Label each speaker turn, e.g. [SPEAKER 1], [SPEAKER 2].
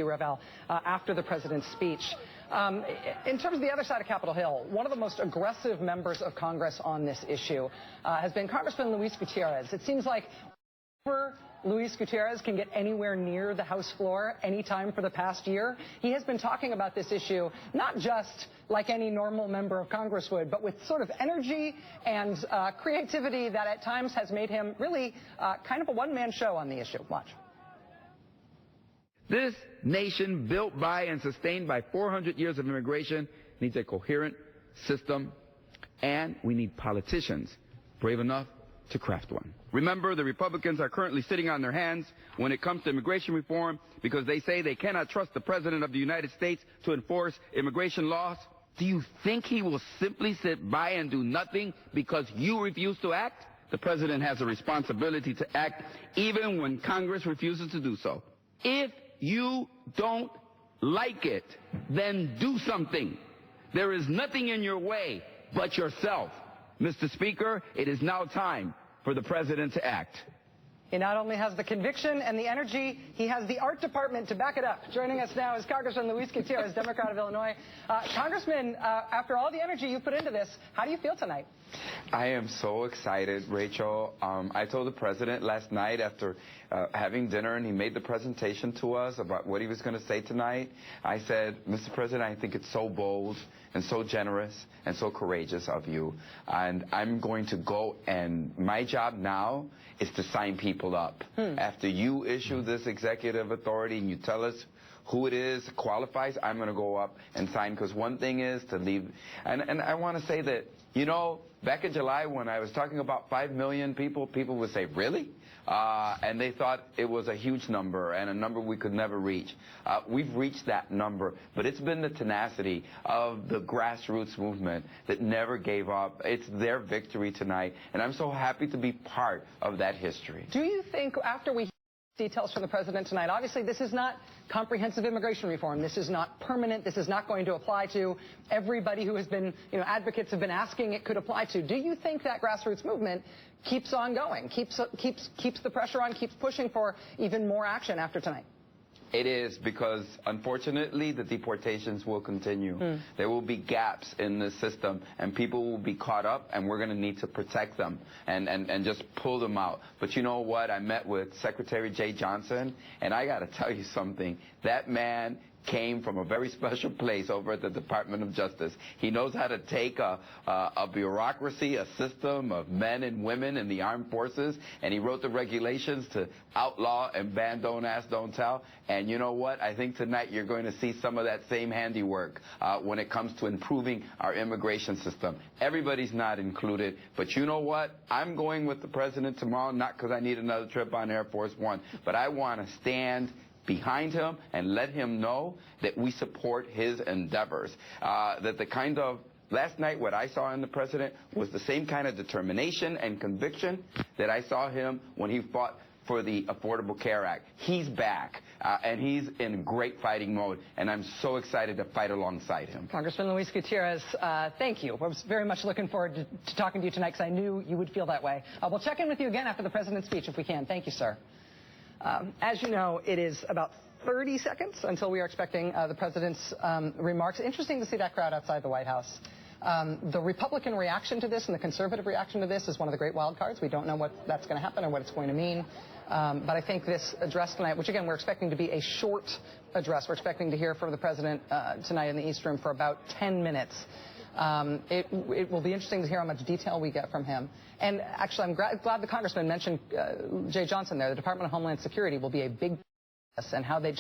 [SPEAKER 1] you, Ravel, after the president's speech. In terms of the other side of Capitol Hill, one of the most aggressive members of Congress on this issue has been Congressman Luis Gutiérrez. It seems like Luis Gutiérrez can get anywhere near the House floor anytime for the past year. He has been talking about this issue not just like any normal member of Congress would, but with sort of energy and creativity that at times has made him really kind of a one-man show on the issue. Watch.
[SPEAKER 2] This nation, built by and sustained by 400 years of immigration, needs a coherent system, and we need politicians brave enough to craft one. Remember, the Republicans are currently sitting on their hands when it comes to immigration reform because they say they cannot trust the President of the United States to enforce immigration laws. Do you think he will simply sit by and do nothing because you refuse to act? The President has a responsibility to act even when Congress refuses to do so. If you don't like it, then do something. There is nothing in your way but yourself. Mr. Speaker, it is now time for the President to act.
[SPEAKER 1] He not only has the conviction and the energy, he has the art department to back it up. Joining us now is Congressman Luis Gutiérrez, Democrat of Illinois. Congressman, after all the energy you put into this, how do you feel tonight?
[SPEAKER 3] I am so excited, Rachel. I told the president last night after having dinner and he made the presentation to us about what he was going to say tonight. I said, Mr. President, I think it's so bold and so generous and so courageous of you. And I'm going to go, and my job now is to sign people up. After you issue this executive authority and you tell us who it is qualifies, I'm going to go up and sign, because one thing is to leave. And I want to say that, you know, back in July when I was talking about 5 million people would say, really? And they thought it was a huge number and a number we could never reach. We've reached that number, but it's been the tenacity of the grassroots movement that never gave up. It's their victory tonight, and I'm so happy to be part of that history.
[SPEAKER 1] Do you think, after we hear details from the president tonight, obviously this is not comprehensive immigration reform. This is not permanent. This is not going to apply to everybody who has been, advocates have been asking it could apply to. Do you think that grassroots movement keeps on going, keeps the pressure on, keeps pushing for even more action after tonight?
[SPEAKER 3] It is, because unfortunately the deportations will continue. There will be gaps in the system and people will be caught up, and we're going to need to protect them and just pull them out. But you know what? I met with Secretary Jay Johnson, and I got to tell you something. That man came from a very special place over at the Department of Justice. He knows how to take a bureaucracy, a system of men and women in the armed forces, and he wrote the regulations to outlaw and ban don't ask, don't tell. And you know what? I think tonight you're going to see some of that same handiwork when it comes to improving our immigration system. Everybody's not included, but you know what? I'm going with the president tomorrow, not because I need another trip on Air Force One, but I want to stand behind him and let him know that we support his endeavors. That the kind of, last night what I saw in the president was the same kind of determination and conviction that I saw him when he fought for the Affordable Care Act. He's back, and he's in great fighting mode, and I'm so excited to fight alongside him.
[SPEAKER 1] Congressman Luis Gutiérrez, thank you. I was very much looking forward to talking to you tonight because I knew you would feel that way. We'll check in with you again after the president's speech if we can. Thank you, sir. As you know, it is about 30 seconds until we are expecting the president's remarks. Interesting to see that crowd outside the White House. The Republican reaction to this and the conservative reaction to this is one of the great wild cards. We don't know what that's going to happen or what it's going to mean. But I think this address tonight, which again we're expecting to be a short address, we're expecting to hear from the president tonight in the East Room for about 10 minutes. It will be interesting to hear how much detail we get from him. And actually, I'm glad the congressman mentioned Jay Johnson there. The Department of Homeland Security will be a big and how they